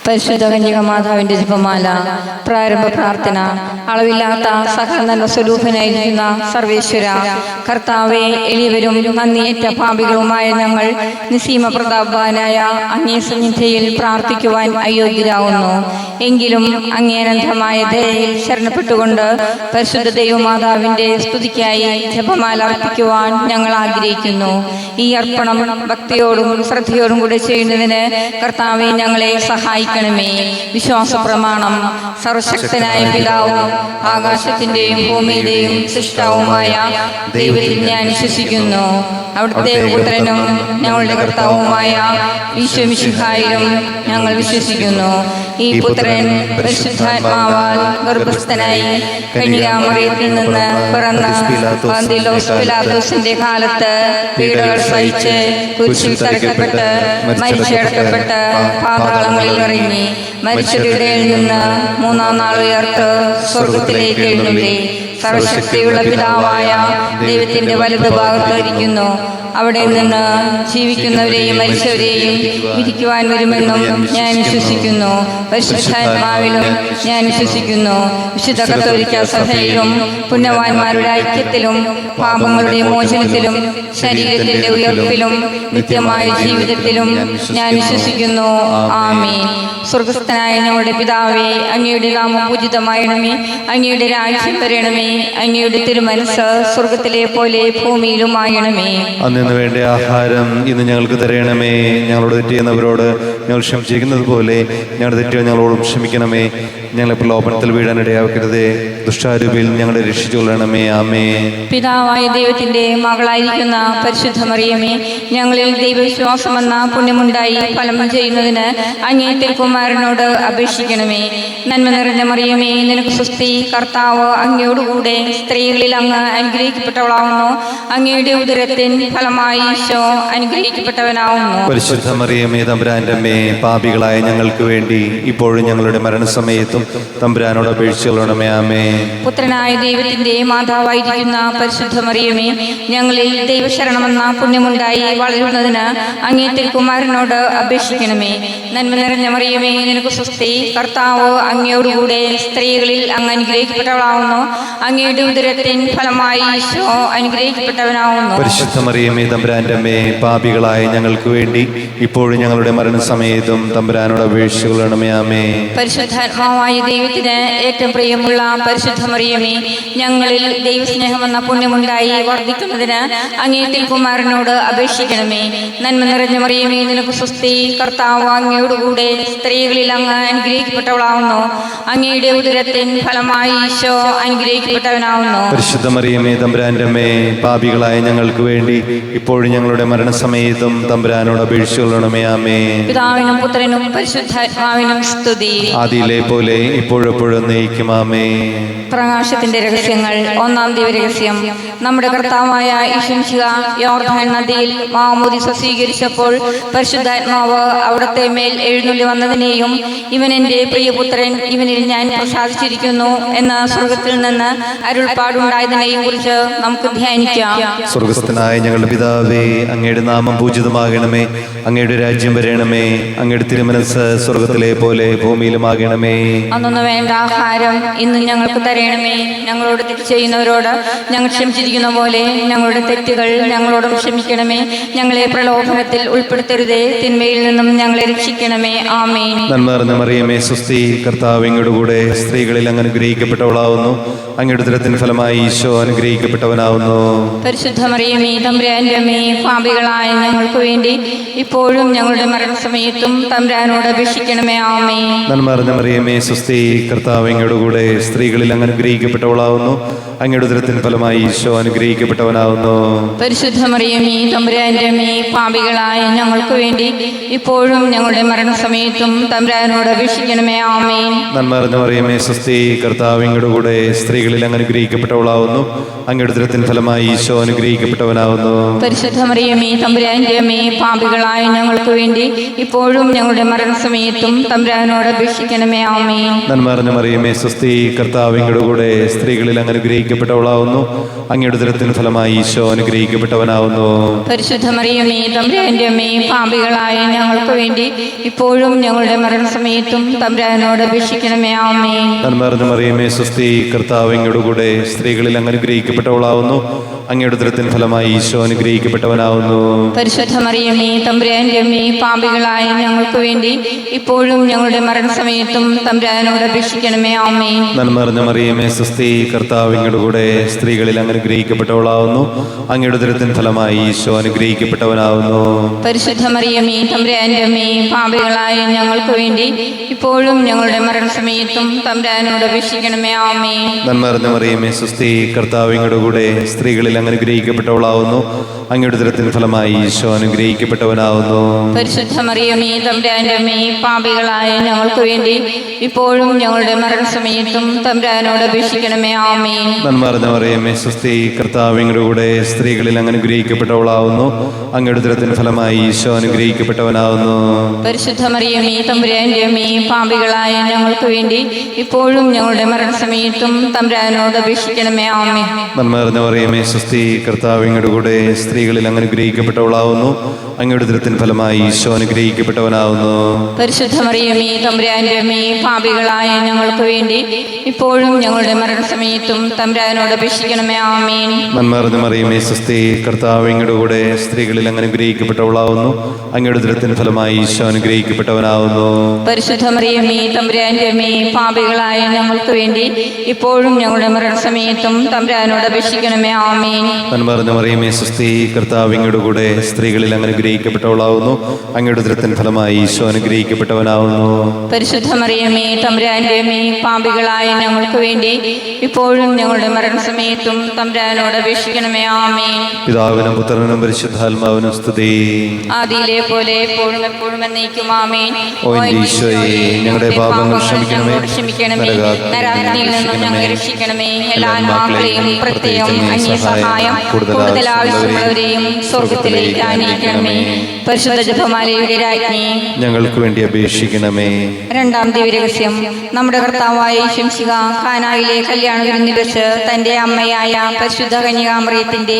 പരിശുദ്ധ കന്യകമാതാവിന്റെ ജപമാല. പ്രാരംഭ പ്രാർത്ഥന. അളവില്ലാത്ത സകല നല്ല സ്വരൂപനായിരിക്കുന്ന സർവേശ്വര കർത്താവെ, എളിയവരും നന്ദിയേറ്റ പാപികളുമായ ഞങ്ങൾ നിസീമ പ്രതാപവാനായ അങ്ങേ സന്നിധിയിൽ പ്രാർത്ഥിക്കുവാൻ അയോഗ്യരാകുന്നു. എങ്കിലും അങ്ങേനന്തമായ ദയയിൽ ശരണപ്പെട്ടുകൊണ്ട് പരിശുദ്ധ ദൈവമാതാവിന്റെ സ്തുതിക്കായി ജപമാല അർപ്പിക്കുവാൻ ഞങ്ങൾ ആഗ്രഹിക്കുന്നു. ഈ അർപ്പണം ഭക്തിയോടും ശ്രദ്ധയോടും കൂടെ ചെയ്യുന്നതിന് കർത്താവെ ഞങ്ങളെ സഹായിക്കണമേ. വിശ്വാസ പ്രമാണം. സർവശക്തനായ പിതാവും ആകാശത്തിന്റെയും ഭൂമിയുടെയും സൃഷ്ടാവുമായ ദൈവത്തിൽ ഞാൻ വിശ്വസിക്കുന്നു. അവിടുത്തെ പുത്രനും ഞങ്ങളുടെ കർത്താവുമായ ഈശോ മിശിഹായിലും ഞങ്ങൾ വിശ്വസിക്കുന്നു. ഈ പുത്രൻ പരിശുദ്ധാത്മാവാൽ ഗർഭസ്ഥനായി കന്യകാമറിയത്തിൽ നിന്ന് പിറന്ന പന്തിയോസ് പിലാത്തോസിന്റെ കാലത്ത് പീഡകൾ സഹിച്ച് കുരിശിൽ തറയ്ക്കപ്പെട്ട് മരിച്ചടക്കപ്പെട്ട് പാതാളങ്ങളിൽ ഇറങ്ങി മരിച്ചവരുടെ നിന്ന് മൂന്നാം നാൾ ഉയർത്ത് സ്വർഗത്തിലേക്ക് എഴുന്നള്ളി സർവശക്തിയുള്ള പിതാവായ ദൈവത്തിന്റെ വലതുഭാഗത്ത് ഇരിക്കുന്നു. അവിടെ നിന്ന് ജീവിക്കുന്നവരെയും മരിച്ചവരെയും വിധിക്കുവാൻ വരുമെന്നും ഞാൻ വിശ്വസിക്കുന്നു. പരിശുദ്ധാത്മാവിലും ഞാൻ വിശ്വസിക്കുന്നു. വിശുദ്ധ കത്തോലിക്ക സഭയിലും പുണ്യവാന്മാരുടെ ഐക്യത്തിലും പാപങ്ങളുടെ മോചനത്തിലും ശരീരത്തിന്റെ ഉയർപ്പിലും നിത്യമായ ജീവിതത്തിലും ഞാൻ വിശ്വസിക്കുന്നു. ആമേൻ. സ്വർഗസ്ഥനായ ഞങ്ങളുടെ പിതാവേ, അങ്ങയുടെ നാമം പൂജിതമായണമേ. അങ്ങയുടെ രാജ്യം വരണമേ. അങ്ങയുടെ തിരുമനസ്സ് സ്വർഗത്തിലെ പോലെ ഭൂമിയിലുമായണമേ. അന്നു വേണ്ട ആഹാരം ഇന്ന് ഞങ്ങൾക്ക് തരണമേ. ഞങ്ങളോട് തെറ്റ് ചെയ്യുന്നവരോട് ഞങ്ങൾ ക്ഷമിച്ചിരിക്കുന്നത് പോലെ ഞങ്ങളുടെ തെറ്റുകൾ ഞങ്ങളോടും ക്ഷമിക്കണമേ. ഞങ്ങളെ പ്രലോഭനത്തിൽ വീഴാനിടയാക്കരുതേ. ദുഷ്ടാരൂപിയിൽ ഞങ്ങളെ രക്ഷിച്ചുകൊള്ളണമേ. ആമേൻ. പിതാവായ ദൈവത്തിന്റെ മകളായിരിക്കുന്ന പരിശുദ്ധ മറിയമേ, ഞങ്ങളിൽ ദൈവവിശ്വാസമെന്ന പുണ്യമുണ്ടായി ഫലം ചെയ്യുന്നതിന് അങ്ങേ തിരുക്കുമാരനോട് അപേക്ഷിക്കണമേ. നന്മ നിറഞ്ഞ മറിയമേ, നിനക്ക് സ്വസ്തി. കർത്താവ് അങ്ങയോടുകൂടെ സ്ത്രീകളിൽ അങ്ങ് അനുഗ്രഹിക്കപ്പെട്ടവളാവുന്നു. അങ്ങയുടെ ഉദരത്തിൻ ഫലമായി ഈശോ അനുഗ്രഹിക്കപ്പെട്ടവനാവുന്നു. പരിശുദ്ധ മറിയമേ, തമ്പുരാന്റെ അമ്മേ, പാപികളായ ഞങ്ങൾക്ക് വേണ്ടി ഇപ്പോഴും ഞങ്ങളുടെ മരണസമയത്തും തമ്പുരാനോട് അപേക്ഷിച്ചുകൊള്ളണമേ. ആമേൻ. പുത്രനായ ദൈവത്തിന്റെ മാതാവായിരിക്കുന്ന പരിശുദ്ധ മറിയമേ, ഞങ്ങളിൽ ദൈവശരണമെന്ന പുണ്യമുണ്ടായി വളരുന്നതിന് അങ്ങേ തിരുക്കുമാരനോട് അപേക്ഷിക്കണമേ. നന്മ നിറഞ്ഞ മറിയമേ, നിനക്ക് സ്വസ്തി. കർത്താവ് അങ്ങയോടുകൂടെ സ്ത്രീകളിൽ അങ്ങ് അനുഗ്രഹിക്കപ്പെട്ടവളാവുന്നു. അങ്ങയുടെ ഉദരത്തിൻ ഫലമായി ഈശോ അനുഗ്രഹിക്കപ്പെട്ടവനാവുന്നു. പരിശുദ്ധ മറിയമേ, തമ്പുരാന്റെ അമ്മേ, പാപികളായ ഞങ്ങൾക്ക് വേണ്ടി ഇപ്പോഴും ഞങ്ങളുടെ മരണസമയത്തും തമ്പുരാനോട് അപേക്ഷിച്ചുകൊള്ളണമേ. ആമേൻ. പരിശുദ്ധാത്മാവായ ദൈവത്തിന് ഏറ്റവും പ്രിയമുള്ള പരിശുദ്ധ മറിയമേ, ഞങ്ങളിൽ ദൈവസ്നേഹമെന്ന പുണ്യമുണ്ടായി വർദ്ധിക്കുന്നതിന് അങ്ങേ തിരുക്കുമാരനോട് അപേക്ഷിക്കണമേ. നന്മ നിറഞ്ഞ മറിയമേ, നിനക്ക് സ്വസ്തി. കർത്താവ് അങ്ങയോടുകൂടെ സ്ത്രീകളിൽ അങ്ങ് അനുഗ്രഹിക്കപ്പെട്ടവളാവുന്നു. അങ്ങയുടെ ഉദരത്തിൻ ഫലമായി ഈശോ അനുഗ്രഹിക്കപ്പെട്ടവനാവുന്നു. പരിശുദ്ധ മറിയമേ, തമ്പുരാന്റെ അമ്മേ, പാപികളായ ഞങ്ങൾക്ക് വേണ്ടി ഇപ്പോഴും ഞങ്ങളുടെ മരണസമയത്തും തമ്പുരാനോട് അപേക്ഷിച്ചുകൊള്ളണമേ. ആമേൻ. പിതാവിനും പുത്രനും പരിശുദ്ധാത്മാവിനും സ്തുതി. ആദിയിലെ പോലെ ഇപ്പോഴെപ്പോഴും നയിക്കും. ആമേൻ. പ്രകാശത്തിന്റെ രഹസ്യങ്ങൾ. ഒന്നാം ദിവരഹസ്യം. നമ്മുടെ കർത്താവായ യേശു മിശിഹ യോർദാൻ നദിയിൽ മാമോദീസ സ്വീകരിച്ചപ്പോൾ പരിശുദ്ധാത്മാവ് അവിടുത്തെ മേൽ എഴുന്നള്ളി വന്നതിനെയും ഇവൻ എൻ്റെ പ്രിയപുത്രൻ, ഇവനിൽ ഞാൻ പ്രസാദിച്ചിരിക്കുന്നു എന്ന സ്വർഗത്തിൽ നിന്ന് അരുൾപ്പാടുണ്ടായതിനെയും കുറിച്ച് നമുക്ക് ധ്യാനിക്കാം. സ്വർഗസ്ഥനായ ഞങ്ങളുടെ പിതാവേ, അങ്ങയുടെ നാമം പൂജിതമാകണമേ. അങ്ങയുടെ രാജ്യം വരണമേ. അങ്ങയുടെ തിരുമനസ്സ് സ്വർഗത്തിലെ പോലെ ഭൂമിയിലുമാകണമേ. അന്നു വേണ്ട ആഹാരം ഇന്ന് ഞങ്ങൾക്ക് തരണമേ. ഞങ്ങളോട് തെറ്റ് ചെയ്യുന്നവരോട് ഞങ്ങൾ ക്ഷമിച്ചിരിക്കുന്ന പോലെ ഞങ്ങളുടെ തെറ്റുകൾ ഞങ്ങളോടും ക്ഷമിക്കണമേ. ഞങ്ങളെ പ്രലോഭനത്തിൽ ഉൾപ്പെടുത്തരുതേ. തിന്മയിൽ നിന്നും ഞങ്ങളെ രക്ഷിക്കണമേ. ആമേൻ. നന്മ നിറഞ്ഞ മറിയമേ, സ്വസ്തി. കർത്താവ് അങ്ങയുടെ കൂടെ സ്ത്രീകളിൽ അങ്ങ് അനുഗ്രഹിക്കപ്പെട്ടവളാവുന്നു. അങ്ങയുടെ ഉദരത്തിൻ ഫലമായി ഈശോ അനുഗ്രഹിക്കപ്പെട്ടവനാവുന്നു. പരിശുദ്ധ മറിയമേ, തമ്പുരാന്റെ അമ്മേ, പാപികളായ ഞങ്ങൾക്ക് വേണ്ടി ഇപ്പോഴും ഞങ്ങളുടെ മരണസമയത്തും തമ്പുരാനോട് അപേക്ഷിക്കണമേ. ആമേൻ. നന്മ നിറഞ്ഞ മറിയമേ, സ്വസ്തി. കർത്താവ് അങ്ങയുടെ കൂടെ സ്ത്രീകളിൽ അങ്ങ് അനുഗ്രഹിക്കപ്പെട്ടവളാവുന്നു. അങ്ങയുടെ ഉദരത്തിൻ ഫലമായി ഈശോ അനുഗ്രഹിക്കപ്പെട്ടവനാവുന്നു. പരിശുദ്ധ മറിയമേ, തമ്പുരാന്റെ അമ്മേ, പാപികളായ ഞങ്ങൾക്ക് വേണ്ടി ഇപ്പോഴും ഞങ്ങളുടെ മരണസമയത്തും തമ്പുരാനോട് അപേക്ഷിക്കണമേ. ആമേൻ. നന്മ നിറഞ്ഞ മറിയമേ, സ്വസ്തി. കർത്താവ് അങ്ങയുടെ കൂടെ സ്ത്രീകളിൽ അങ്ങ് അനുഗ്രഹിക്കപ്പെട്ടവളാവുന്നു. അങ്ങയുടെ ഉദരത്തിൻ ഫലമായി ഈശോ അനുഗ്രഹിക്കപ്പെട്ടവനാവുന്നു. പരിശുദ്ധ മറിയമേ, തമ്പുരാന്റെ അമ്മേ, പാപികളായ ഞങ്ങൾക്ക് വേണ്ടി ഇപ്പോഴും ഞങ്ങളുടെ മരണസമയത്തും തമ്പുരാനോട് അപേക്ഷിക്കണമേ. ആമേൻ. നന്മ നിറഞ്ഞ മറിയമേ, സ്വസ്തി. കർത്താവ് അങ്ങയുടെ കൂടെ സ്ത്രീകളിൽ അങ്ങ് അനുഗ്രഹിക്കപ്പെട്ടവളാവുന്നു. അങ്ങയുടെ ഉദരത്തിൻ ഫലമായി ഈശോ അനുഗ്രഹിക്കപ്പെട്ടവനാവുന്നു. പരിശുദ്ധ മറിയമേ തമ്പുരാന്റെ അമ്മേ, പാപികളായ ഞങ്ങൾക്ക് വേണ്ടി ഇപ്പോഴും ഞങ്ങളുടെ മരണസമയത്തും തമ്പുരാനോട് അപേക്ഷിക്കണമേ. ആമേൻ. നന്മ നിറഞ്ഞ മറിയമേ സ്വസ്തി, കർത്താവ് അങ്ങയുടെ കൂടെ സ്ത്രീകളിൽ അങ്ങ് അനുഗ്രഹിക്കപ്പെട്ടവളാവുന്നു. അങ്ങയുടെ ഉദരത്തിൻ ഫലമായി ഈശോ അനുഗ്രഹിക്കപ്പെട്ടവനാവുന്നു. പരിശുദ്ധ മറിയമേ തമ്പുരാന്റെ അമ്മേ, പാപികളായ ഞങ്ങൾക്ക് വേണ്ടി ഇപ്പോഴും ഞങ്ങളുടെ മരണസമയത്തും തമ്പുരാനോട് അപേക്ഷിക്കണമേ. ആമേൻ. നന്മ നിറഞ്ഞ മറിയമേ സ്വസ്തി, കർത്താവ് അങ്ങയുടെ കൂടെ സ്ത്രീകളിൽ അങ്ങ് അനുഗ്രഹിക്കപ്പെട്ടവളാവുന്നു. അങ്ങയുടെ ഉദരത്തിൻ ഫലമായി ഈശോ അനുഗ്രഹിക്കപ്പെട്ടവനാവുന്നു. പരിശുദ്ധ മറിയമേ തമ്പുരാന്റെ അമ്മേ, പാപികളായ ഞങ്ങൾക്ക് വേണ്ടി ഇപ്പോഴും ഞങ്ങളുടെ മരണസമയത്തും തമ്പുരാനോട് അപേക്ഷിക്കണമേ. ആമേൻ. നന്മ നിറഞ്ഞ മറിയമേ സ്വസ്തി, കർത്താവ് അങ്ങയുടെ കൂടെ സ്ത്രീകളിൽ അങ്ങ് അനുഗ്രഹിക്കപ്പെട്ടവളാവുന്നു. അങ്ങയുടെ ഉദരത്തിൻ ഫലമായി ഈശോ അനുഗ്രഹിക്കപ്പെട്ടവനാവുന്നു. പരിശുദ്ധ മറിയമേ തമ്പുരാന്റെ അമ്മേ, പാപികളായ ഞങ്ങൾക്ക് വേണ്ടി ഇപ്പോഴും ഞങ്ങളുടെ മരണസമയത്തും തമ്പുരാനോട് അപേക്ഷിക്കണമേ. ആമേൻ. നന്മ നിറഞ്ഞ മറിയമേ സ്വസ്തി, കർത്താവ് അങ്ങയുടെ കൂടെ സ്ത്രീകളിൽ അങ്ങ് അനുഗ്രഹിക്കപ്പെട്ടവളാവുന്നു. അങ്ങയുടെ ഉദരത്തിൻ ഫലമായി ഈശോ അനുഗ്രഹിക്കപ്പെട്ടവനാവുന്നു. പരിശുദ്ധ മറിയമേ തമ്പുരാന്റെ അമ്മേ, പാപികളായ ഞങ്ങൾക്ക് വേണ്ടി ഇപ്പോഴും ഞങ്ങളുടെ മരണസമയത്തും തമ്പുരാനോട് അപേക്ഷിക്കണമേ. ആമേൻ. നന്മ നിറഞ്ഞ മറിയമേ സ്വസ്തി, കർത്താവ് അങ്ങയുടെ കൂടെ സ്ത്രീകളിൽ അങ്ങ് അനുഗ്രഹിക്കപ്പെട്ടവളാവുന്നു. അങ്ങയുടെ ഉദരത്തിൻ ഫലമായി ഈശോ അനുഗ്രഹിക്കപ്പെട്ടവനാവുന്നു. പരിശുദ്ധ മറിയമേ തമ്പുരാന്റെ അമ്മേ, പാപികളായ ഞങ്ങൾക്ക് വേണ്ടി ഇപ്പോഴും ഞങ്ങളുടെ മരണസമയത്തും തമ്പുരാനോട് അപേക്ഷിക്കണമേ. ആമേൻ. നന്മ നിറഞ്ഞ മറിയമേ സ്വസ്തി, കർത്താവ് അങ്ങയുടെ കൂടെ സ്ത്രീകളിൽ അങ്ങ് അനുഗ്രഹിക്കപ്പെട്ടവളാവുന്നു. അങ്ങയുടെ ഉദരത്തിൻ ഫലമായി ഈശോ അനുഗ്രഹിക്കപ്പെട്ടവനാവുന്നു. പരിശുദ്ധ മറിയമേ തമ്പുരാന്റെ അമ്മേ, പാപികളായ ഞങ്ങൾക്ക് വേണ്ടി ഇപ്പോഴും ഞങ്ങളുടെ മരണസമയത്തും തമ്പുരാനോട് അപേക്ഷിക്കണമേ. ആമേൻ. നന്മ നിറഞ്ഞ മറിയമേ സ്വസ്തി, കർത്താവ് അങ്ങയുടെ കൂടെ സ്ത്രീകളിൽ അങ്ങ് അനുഗ്രഹിക്കപ്പെട്ടവളാവുന്നു. അങ്ങയുടെ ഉദരത്തിൻ ഫലമായി ഈശോ അനുഗ്രഹിക്കപ്പെട്ടവനാവുന്നു. പരിശുദ്ധ മറിയമേ തമ്പുരാന്റെ അമ്മേ, പാപികളായ ഞങ്ങൾക്ക് വേണ്ടി ഇപ്പോഴും ഞങ്ങളുടെ മരണസമയത്തും തമ്പുരാനോട് അപേക്ഷിക്കണമേ. ആമേൻ. പിതാവിനും പുത്രനും പരിശുദ്ധാത്മാവിനും സ്തുതി. ആദിയിലെ പോലെ എപ്പോഴും എപ്പോഴും എന്നേക്കും. ആമേൻ. ഓ ഈശോയെ, ഞങ്ങളുടെ പാപങ്ങൾ ക്ഷമിക്കണമേ. നരകത്തിൽ നിന്നും ഞങ്ങളെ രക്ഷിക്കണമേ. എല്ലാ ആത്മാക്കളെയും പ്രത്യേകം അങ്ങേ സഹായം കൂടുതൽ ആവശ്യമുള്ളവരെയും സ്വർഗത്തിലേക്ക് ആനയിക്കണമേ. പരിശുദ്ധ ജപമാലയുടെ രാജ്ഞി, ഞങ്ങൾക്ക് വേണ്ടി അപേക്ഷിക്കണമേ. രണ്ടാം ദിവ്യരഹസ്യം. നമ്മുടെ കർത്താവായ യേശുമിശിഹ കാനായിലെ കല്യാണ വിരുന്നിൽ വെച്ച് തന്റെ അമ്മയായ പരിശുദ്ധ കന്യകാമറിയത്തിന്റെ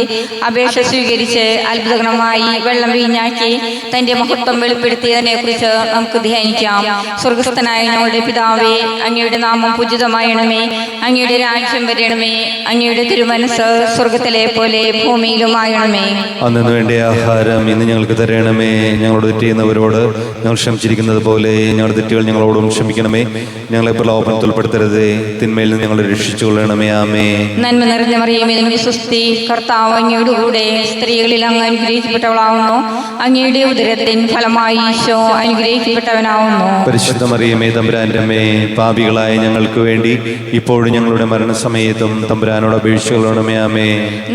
അപേക്ഷ സ്വീകരിച്ച് അത്ഭുതകരമായി വെള്ളം വീഞ്ഞാക്കി തന്റെ മഹത്വം വെളിപ്പെടുത്തിയതിനെ കുറിച്ച് നമുക്ക് ധ്യാനിക്കാം. സ്വർഗസ്ഥനായ ഞങ്ങളുടെ പിതാവേ, അങ്ങയുടെ നാമം പൂജിതമായണമേ. അങ്ങയുടെ രാജ്യം വരണമേ. അങ്ങയുടെ തിരുമനസ് സ്വർഗത്തിലെ പോലെ ഭൂമിയിലുമായണമേ. അന്നു വേണ്ട ആഹാരം ഇന്ന് ഞങ്ങൾക്ക് തരണമേ. ഞങ്ങളോട് തെറ്റ് ചെയ്യുന്നവരോട് ഞങ്ങൾ ക്ഷമിച്ചിരിക്കുന്നത് പോലെ ഞങ്ങളുടെ തെറ്റുകൾ ഞങ്ങളോടും ക്ഷമിക്കണമേ. ഞങ്ങളെ പ്രലോഭനത്തിൽ ഉൾപ്പെടുത്തരുതേ, തിന്മയിൽ നിന്ന് ഞങ്ങളെ രക്ഷിച്ചു കൊള്ളണമേ. ആമേ. നന്മ നിറഞ്ഞ മറിയമേ നിനക്ക് സ്വസ്തി, കർത്താവ് അങ്ങയുടെ കൂടെ സ്ത്രീകളിൽ അങ്ങ് അനുഗ്രഹിക്കപ്പെട്ടവളാവുന്നു. അങ്ങയുടെ ഉദരത്തിൻ ഫലമായി ഈശോ അനുഗ്രഹിക്കപ്പെട്ടവനാവുന്നു. പരിശുദ്ധ മറിയമേ തമ്പുരാന്റെ അമ്മേ, പാപികളായ ഞങ്ങൾക്ക് വേണ്ടി ഇപ്പോഴും ഞങ്ങളുടെ മരണസമയത്തും തമ്പുരാനോട് അപേക്ഷിച്ചുകൊള്ളണമേ. ആമേ.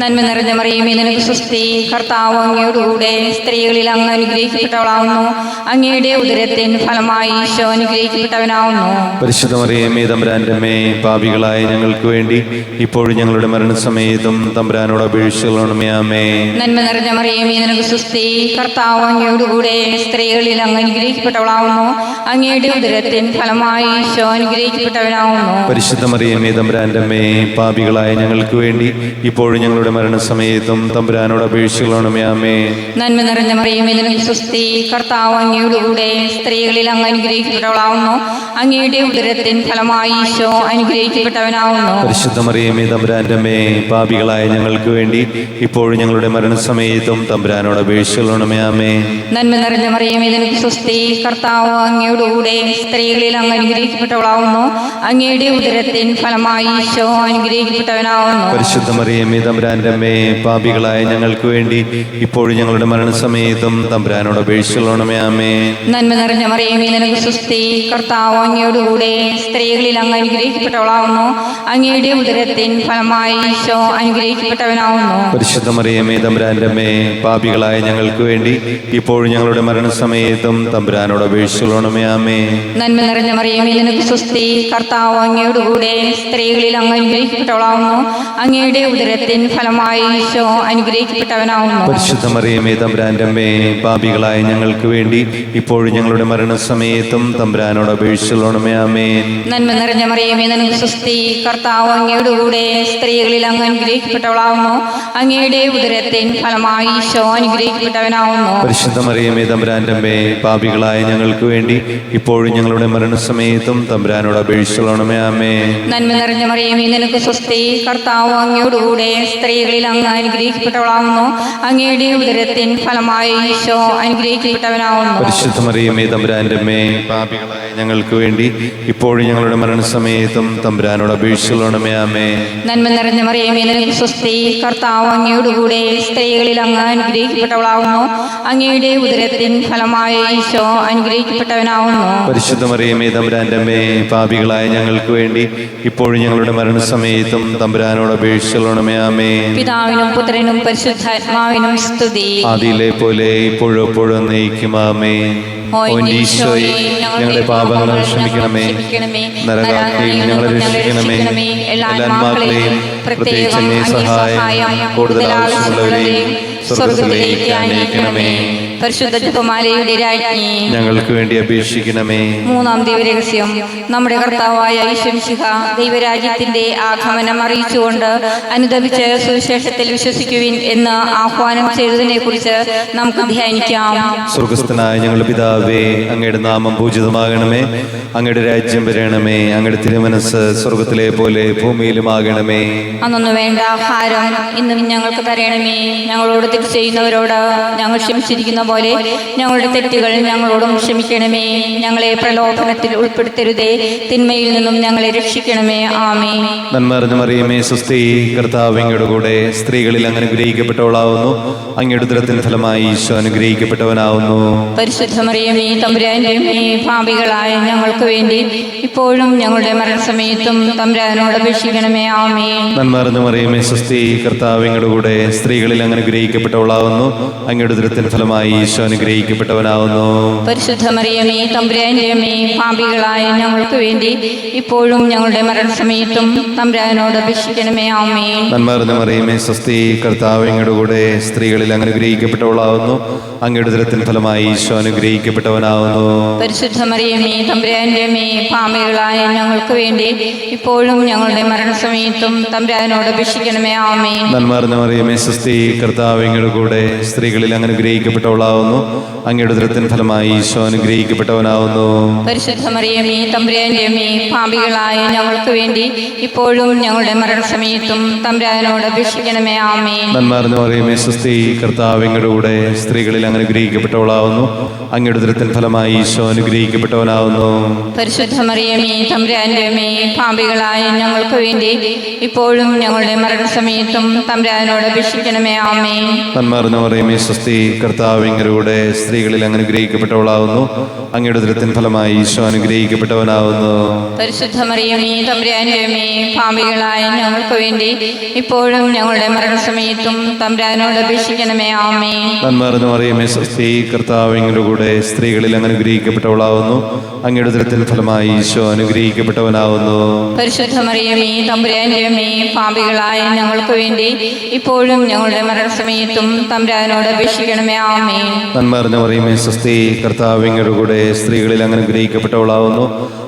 നന്മ നിറഞ്ഞ മറിയമേ നിനക്ക് സ്വസ്തി, കർത്താവ് അങ്ങയുടെ കൂടെ സ്ത്രീകളിൽ അങ്ങ് അനുഗ്രഹിക്കപ്പെട്ടവളാവുന്നു. അങ്ങയുടെ ഉദരത്തിൻ ഫലമായി ഈശോ അനുഗ്രഹിക്കപ്പെട്ടവനാവുന്നു. പരിശുദ്ധ മറിയമേ തമ്പുരാന്റെ അമ്മേ, പാപികളായ ഞങ്ങൾക്ക് വേണ്ടി ഇപ്പോഴും ഞങ്ങളുടെ മരണസമയത്തും തമ്പുരാനോട് അപേക്ഷിച്ചുകൊള്ളണമേ. ആമേ. നന്മ നിറഞ്ഞ മറിയമേ നിനക്ക് സ്വസ്തി, കർത്താവ് അങ്ങയുടെ കൂടെ സ്ത്രീകളിൽ അങ്ങ് അനുഗ്രഹിക്കപ്പെട്ടവളാവുന്നു. അങ്ങയുടെ ഉദരത്തിൻ ഫലമായി ഈശോ അനുഗ്രഹിക്കപ്പെട്ടവനാവുന്നു. പരിശുദ്ധ മറിയമേ തമ്പുരാന്റെ അമ്മേ, പാപികളായ ഞങ്ങൾക്ക് വേണ്ടി ഇപ്പോഴും ഞങ്ങളുടെ മരണസമയത്തും തമ്പുരാനോട് അപേക്ഷിച്ചുകൊള്ളണമേ. ആമേ. നന്മ നിറഞ്ഞ മറിയമേ നിനക്ക് സ്വസ്തി, കർത്താവ് അങ്ങയുടെ കൂടെ സ്ത്രീകളിൽ അങ്ങ് അനുഗ്രഹിക്കപ്പെട്ടവളാവുന്നു. അങ്ങയുടെ ഉദരത്തിൻ ഫലമായി ഈശോ അനുഗ്രഹിക്കപ്പെട്ടവനാവുന്നു. പരിശുദ്ധ മറിയമേ തമ്പുരാന്റെ അമ്മേ, പാപികളായ ഞങ്ങൾക്ക് വേണ്ടി ഇപ്പോഴും ഞങ്ങളുടെ മരണസമയത്തും തമ്പുരാനോട് അപേക്ഷിച്ചുകൊള്ളണമേ. ആമേ. നന്മ നിറഞ്ഞ മറിയമേ നിനക്ക് സ്വസ്തി, കർത്താവ് അങ്ങയുടെ കൂടെ സ്ത്രീകളിൽ അങ്ങ് അനുഗ്രഹിക്കപ്പെട്ടവളാവുന്നു. അങ്ങയുടെ ഉദരത്തിൻ ഫലമായി ഈശോ അനുഗ്രഹിക്കപ്പെട്ടവനാവുന്നു. പരിശുദ്ധ മറിയമേ തമ്പുരാന്റെ അമ്മേ, പാപികളായ ഞങ്ങൾക്ക് വേണ്ടി ഇപ്പോഴും ഞങ്ങളുടെ മരണസമയത്തും തമ്പുരാനോട് അപേക്ഷിച്ചുകൊള്ളണമേ. ആമേ. നന്മ നിറഞ്ഞ മറിയമേ നിനക്ക് സ്വസ്തി, കർത്താവ് അങ്ങയുടെ കൂടെ സ്ത്രീകളിൽ അങ്ങ് അനുഗ്രഹിക്കപ്പെട്ടവളാവുന്നു. അങ്ങയുടെ ഉദരത്തിൻ ഫലമായി ഈശോ അനുഗ്രഹിക്കപ്പെട്ടവനാവുന്നു. പരിശുദ്ധ മറിയമേ തമ്പുരാന്റെ അമ്മേ, പാപികളായ ഞങ്ങൾക്ക് വേണ്ടി ഇപ്പോഴും ഞങ്ങളുടെ മരണസമയത്തും തമ്പുരാനോട് അപേക്ഷിച്ചുകൊള്ളണമേ. ആമേ. നന്മ നിറഞ്ഞ മറിയമേ നിനക്ക് സ്വസ്തി, കർത്താവ് അങ്ങയുടെ കൂടെ സ്ത്രീകളിൽ അങ്ങ് അനുഗ്രഹിക്കപ്പെട്ടവളാവുന്നു. അങ്ങയുടെ ഉദരത്തിൻ ഫലമായി ഈശോ അനുഗ്രഹിക്കപ്പെട്ടവനാവുന്നു. പരിശുദ്ധ മറിയമേ തമ്പുരാന്റെ അമ്മേ, പാപികളായ ഞങ്ങൾക്ക് വേണ്ടി ഇപ്പോഴും ഞങ്ങളുടെ മരണസമയത്തും തമ്പുരാനോട് അപേക്ഷിച്ചുകൊള്ളണമേ. ആമേൻ. നന്മ നിറഞ്ഞ മറിയമേ, നിനക്ക് സ്വസ്തി. കർത്താവ് അങ്ങയുടെ കൂടെ സ്ത്രീകളിൽ അങ്ങ് അനുഗ്രഹിക്കപ്പെട്ടവളാവുന്നു. അങ്ങയുടെ ഉദരത്തിൻ ഫലമായി ഈശോ അനുഗ്രഹിക്കപ്പെട്ടവനാവുന്നു. പരിശുദ്ധ മറിയമേ, തമ്പുരാന്റെ അമ്മേ, പാപികളായ ഞങ്ങൾക്ക് വേണ്ടി ഇപ്പോഴും ഞങ്ങളുടെ മരണസമയത്തും തമ്പുരാനോട് അപേക്ഷിച്ചുകൊള്ളണമേ. ആമേൻ. നന്മ നിറഞ്ഞ മറിയമേ, നിനക്ക് സ്വസ്തി. കർത്താവ് അങ്ങയുടെ കൂടെ സ്ത്രീകളിൽ അങ്ങ് അനുഗ്രഹിക്കപ്പെട്ടവളാവുന്നു. അങ്ങയുടെ ഉദരത്തിൻ ഫലമായി ഈശോ അനുഗ്രഹിക്കപ്പെട്ടവനാവുന്നു. പരിശുദ്ധ മറിയമേ, തമ്പുരാന്റെ അമ്മേ, പാപികളായ ഞങ്ങൾക്ക് വേണ്ടി ഇപ്പോഴും ഞങ്ങളുടെ മരണസമയത്തും തമ്പുരാനോട് അപേക്ഷിച്ചുകൊള്ളണമേ. ആമേൻ. നന്മ നിറഞ്ഞ മറിയമേ, നിനക്ക് സ്വസ്തി. കർത്താവ് അങ്ങയുടെ കൂടെ സ്ത്രീകളിൽ അങ്ങ് അനുഗ്രഹിക്കപ്പെട്ടവളാവുന്നു. അങ്ങയുടെ ഉദരത്തിൻ ഫലമായി ഈശോ അനുഗ്രഹിക്കപ്പെട്ടവനാവുന്നു. പരിശുദ്ധ മറിയമേ, തമ്പുരാന്റെ അമ്മേ, പാപികളായ ഞങ്ങൾക്ക് വേണ്ടി ഇപ്പോഴും ഞങ്ങളുടെ മരണസമയത്തും തമ്പുരാനോട് അപേക്ഷിച്ചുകൊള്ളണമേ. ആമേൻ. പിതാവിനും പുത്രനും പരിശുദ്ധാത്മാവിനും സ്തുതി. ആദിയിലെ പോലെ ഇപ്പോഴും എപ്പോഴും എന്നേക്കും. ആമേൻ. ഓ ഈശോയെ, ഞങ്ങളുടെ പാപങ്ങൾ ക്ഷമിക്കണമേ. നരകാഗ്നിയിൽ ഞങ്ങളെ രക്ഷിക്കണമേ. എല്ലാ ആത്മാക്കളെയും പ്രത്യേകിച്ച് അങ്ങേ സഹായം കൂടുതൽ ആവശ്യമുള്ളവരെയും സ്വർഗ്ഗത്തിലേക്ക് അയക്കണമേ. പരിശുദ്ധ ജപമാലയുടെ രാജ്ഞി, ഞങ്ങൾക്ക് വേണ്ടി അപേക്ഷിക്കണമേ. മൂന്നാം ദൈവരഹസ്യം. നമ്മുടെ കർത്താവായ യേശുമിശിഹ ദൈവരാജ്യത്തിന്റെ ആഗമനം അറിയിച്ചുകൊണ്ട് അനുദപിച്ച് സുവിശേഷത്തിൽ വിശ്വസിക്കുവിൻ എന്ന് ആഹ്വാനം ചെയ്തതിനെ കുറിച്ച് നമുക്ക് ധ്യാനിക്കാം. സ്വർഗസ്ഥനായ ഞങ്ങളുടെ പിതാവേ, അങ്ങയുടെ നാമം പൂജിതമാകണമേ. അങ്ങയുടെ രാജ്യം വരണമേ. അങ്ങയുടെ തിരുമനസ്സ് സ്വർഗത്തിലെ പോലെ ഭൂമിയിലുമാകണമേ. അന്നൊന്നു വേണ്ട ആഹാരം ഇന്നും ഞങ്ങൾക്ക് തരണമേ. ഞങ്ങളോട് തെറ്റ് ചെയ്യുന്നവരോട് ഞങ്ങൾ ക്ഷമിച്ചിരിക്കുന്ന പോലെ ഞങ്ങളുടെ തെറ്റുകൾ ഞങ്ങളോടും ക്ഷമിക്കണമേ. ഞങ്ങളെ പ്രലോഭനത്തിൽ ഉൾപ്പെടുത്തരുതേ, തിന്മയിൽ നിന്നും ഞങ്ങളെ രക്ഷിക്കണമേ. ആമേൻ. നന്മ നിറഞ്ഞ മറിയമേ, സ്വസ്തി. കർത്താവ് അങ്ങയുടെ കൂടെ സ്ത്രീകളിൽ അങ്ങ് അനുഗ്രഹിക്കപ്പെട്ടവളാവുന്നു. അങ്ങയുടെ ഉദരത്തിൻ ഫലമായി ഈശോ അനുഗ്രഹിക്കപ്പെട്ടവനാവുന്നു. പരിശുദ്ധ മറിയമേ, തമ്പുരാന്റെ അമ്മേ, പാപികളായ ഞങ്ങൾക്ക് വേണ്ടി ഇപ്പോഴും ഞങ്ങളുടെ മരണസമയത്തും തമ്പുരാനോട് അപേക്ഷിക്കണമേ. ആമേൻ. നന്മ നിറഞ്ഞ മറിയമേ, സ്വസ്തി. കർത്താവ് അങ്ങയുടെ കൂടെ സ്ത്രീകളിൽ അങ്ങ് അനുഗ്രഹിക്കപ്പെട്ടവളാവുന്നു. അങ്ങയുടെ ഉദരത്തിൻ ഫലമായി ഈശോ അനുഗ്രഹിക്കപ്പെട്ടവനാവുന്നു. പരിശുദ്ധ മറിയമേ, തമ്പുരാന്റെ അമ്മേ, പാപികളായ ഞങ്ങൾക്ക് വേണ്ടി ഇപ്പോഴും ഞങ്ങളുടെ മരണസമയത്തും തമ്പുരാനോട് അപേക്ഷിക്കണമേ. ആമേൻ. നന്മ നിറഞ്ഞ മറിയമേ, സ്വസ്തി. കർത്താവ് അങ്ങയുടെ കൂടെ സ്ത്രീകളിൽ അങ്ങ് അനുഗ്രഹിക്കപ്പെട്ടവളാവുന്നു. അങ്ങയുടെ ഉദരത്തിൻ ഫലമായി ഈശോ അനുഗ്രഹിക്കപ്പെട്ടവനാവുന്നു. പരിശുദ്ധ മറിയമേ, തമ്പുരാന്റെ അമ്മേ, പാപികളായ ഞങ്ങൾക്ക് വേണ്ടി ഇപ്പോഴും ഞങ്ങളുടെ മരണസമയത്തും തമ്പുരാനോട് അപേക്ഷിക്കണമേ. ആമേൻ. നന്മ നിറഞ്ഞ മറിയമേ, സ്വസ്തി. കർത്താവ് അങ്ങയുടെ കൂടെ സ്ത്രീകളിൽ അങ്ങ് അനുഗ്രഹിക്കപ്പെട്ടവളാവുന്നു. അങ്ങയുടെ ഉദരത്തിൻ ഫലമായി ഈശോ അനുഗ്രഹിക്കപ്പെട്ടവനാവുന്നു. പരിശുദ്ധ മറിയമേ, തമ്പുരാന്റെ അമ്മേ, പാപികളായ ഞങ്ങൾക്ക് വേണ്ടി ഇപ്പോഴും ഞങ്ങളുടെ മരണസമയത്തും തമ്പുരാനോട് അപേക്ഷിക്കണമേ. ആമേൻ. നന്മ നിറഞ്ഞ മറിയമേ, സ്വസ്തി. കർത്താവ് അങ്ങയുടെ കൂടെ സ്ത്രീകളിൽ അങ്ങ് അനുഗ്രഹിക്കപ്പെട്ടവളാവുന്നു. അങ്ങയുടെ ഉദരത്തിൻ ഫലമായി ഈശോ അനുഗ്രഹിക്കപ്പെട്ടവനാവുന്നു. പരിശുദ്ധ മറിയമേ, തമ്പുരാന്റെ അമ്മേ, പാപികളായ ഞങ്ങൾക്ക് വേണ്ടി ഇപ്പോഴും ഞങ്ങളുടെ മരണസമയത്തും തമ്പുരാനോട് അപേക്ഷിക്കണമേ. ആമേൻ. നന്മ നിറഞ്ഞ മറിയമേ, സ്വസ്തി. കർത്താവ് അങ്ങയുടെ കൂടെ സ്ത്രീകളിൽ അങ്ങ് അനുഗ്രഹിക്കപ്പെട്ടവളാവുന്നു. അങ്ങയുടെ ഉദരത്തിൻ ഫലമായി ഈശോ അനുഗ്രഹിക്കപ്പെട്ടവനാവുന്നു. പരിശുദ്ധ മറിയമേ, തമ്പുരാന്റെ അമ്മേ, പാപികളായ ഞങ്ങൾക്ക് വേണ്ടി ഇപ്പോഴും ഞങ്ങളുടെ മരണസമയത്തും തമ്പുരാനോട് അപേക്ഷിക്കണമേ. ആമേൻ. നന്മ നിറഞ്ഞ മറിയമേ, സ്വസ്തി. കർത്താവ് അങ്ങയുടെ കൂടെ സ്ത്രീകളിൽ അങ്ങ് അനുഗ്രഹിക്കപ്പെട്ടവളാവുന്നു. അങ്ങയുടെ ഉദരത്തിൻ ഫലമായി ഈശോ അനുഗ്രഹിക്കപ്പെട്ടവനാവുന്നു. പരിശുദ്ധ മറിയമേ, തമ്പുരാന്റെ അമ്മേ, പാപികളായ ഞങ്ങൾക്ക് വേണ്ടി ഇപ്പോഴും ഞങ്ങളുടെ മരണസമയത്തും തമ്പുരാനോട് അപേക്ഷിക്കണമേ. ആമേൻ. നന്മ നിറഞ്ഞ മറിയമേ, സ്വസ്തി. കർത്താവ് അങ്ങയുടെ കൂടെ സ്ത്രീകളിൽ അങ്ങ് അനുഗ്രഹിക്കപ്പെട്ടവളാവുന്നു.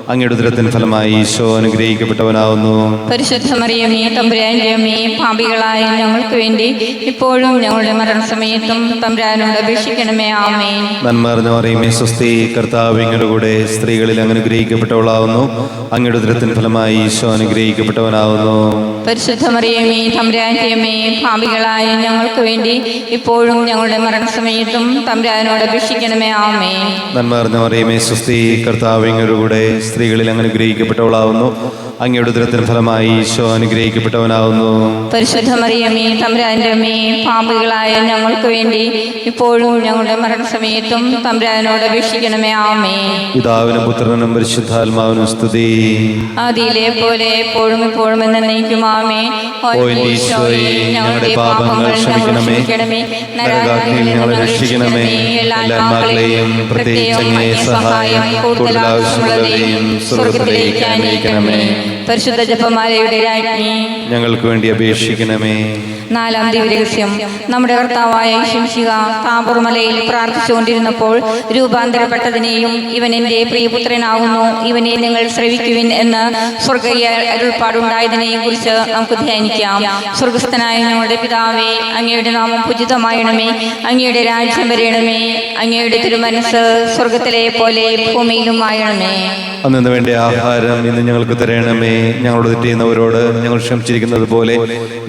അങ്ങയുടെ ഉദരത്തിൻ ഫലമായി ഈശോ അനുഗ്രഹിക്കപ്പെട്ടവനാവുന്നു. പരിശുദ്ധ മറിയമേ, തമ്പുരാന്റെ അമ്മേ, പാപികളായ ഞങ്ങൾക്ക് വേണ്ടി ഇപ്പോഴും ഞങ്ങളുടെ മരണസമയത്തും തമ്പുരാനോട് അപേക്ഷിക്കണമേ. ആമേൻ. നന്മ നിറഞ്ഞ മറിയമേ, സ്വസ്തി. കർത്താവ് അങ്ങയുടെ കൂടെ സ്ത്രീകളിൽ അങ്ങ് അനുഗ്രഹിക്കപ്പെട്ടവളാവുന്നു. അങ്ങയുടെ ഉദരത്തിൻ ഫലമായി ഈശോ അനുഗ്രഹിക്കപ്പെട്ടവനാവുന്നു. പരിശുദ്ധ മറിയമേ, തമ്പുരാന്റെ അമ്മേ, പാപികളായ ഞങ്ങൾക്ക് വേണ്ടി ഇപ്പോഴും ഞങ്ങളുടെ മരണസമയത്തും തമ്പുരാനോട് അപേക്ഷിക്കണമേ. ആമേൻ. നന്മ നിറഞ്ഞ മറിയമേ, സ്വസ്തി. കർത്താവ് അങ്ങയുടെ കൂടെ സ്ത്രീകളിൽ അങ്ങ് അനുഗ്രഹിക്കപ്പെട്ടവളാവുന്നു. അങ്ങയുടെ ഉദരത്തിൻ ഫലമായി ഈശോ അനുഗ്രഹിക്കപ്പെട്ടവനാവുന്നു. പരിശുദ്ധ മറിയമേ, തമ്പുരാന്റെ അമ്മേ, പാപികളായ ഞങ്ങൾക്ക് വേണ്ടി ഇപ്പോഴും ഞങ്ങളുടെ മരണസമയത്തും തമ്പുരാനോട് അപേക്ഷിക്കണമേ. ആമേൻ. പിതാവിനും പുത്രനും പരിശുദ്ധാത്മാവിനും സ്തുതി. ആദിയിലെ പോലെ എപ്പോഴും ഇപ്പോഴും എന്നേക്കും. ആമേൻ. ഓ എൻ്റെ ഈശോയെ, ഞങ്ങളുടെ പാപങ്ങൾ ക്ഷമിക്കണമേ. നരകാഗ്നിയിൽ ഞങ്ങളെ രക്ഷിക്കണമേ. എല്ലാ ആത്മാക്കളെയും പ്രത്യേകിച്ച് അങ്ങേ സഹായം കൂടുതൽ ആവശ്യമുള്ളവരെയും സ്വർഗ്ഗത്തിലേക്ക് അയക്കണമേ. പരിശുദ്ധ ജപമാലയുടെ രാജ്ഞി, ഞങ്ങൾക്ക് വേണ്ടി അപേക്ഷിക്കണമേ. നാലാം ദിവ്യരഹസ്യം നമ്മുടെ കർത്താവായ ശംശിക താബോർ മലയിൽ പ്രാർത്ഥിച്ചുകൊണ്ടിരുന്നപ്പോൾ രൂപാന്തരപ്പെട്ടതിനെയും ഇവൻ എൻ്റെ പ്രിയപുത്രനാകുന്നു, ഇവനെ നിങ്ങൾ ശ്രവിക്കുവിൻ എന്ന് സ്വർഗീയ അരുൾപ്പാടുണ്ടായതിനെയും കുറിച്ച് നമുക്ക് ധ്യാനിക്കാം. സ്വർഗസ്ഥനായ ഞങ്ങളുടെ പിതാവേ, അങ്ങയുടെ നാമം പൂജിതമായണമേ, അങ്ങയുടെ രാജ്യം വരയണമേ, അങ്ങയുടെ തിരുമനസ് സ്വർഗത്തിലെ പോലെ ഭൂമിയിലും ആയണമേ. അന്നു വേണ്ട ആഹാരം ഇന്ന് ഞങ്ങൾക്ക് തരണമേ. ഞങ്ങളോട് തെറ്റ് ചെയ്യുന്നവരോട് ഞങ്ങൾ ക്ഷമിച്ചിരിക്കുന്നത് പോലെ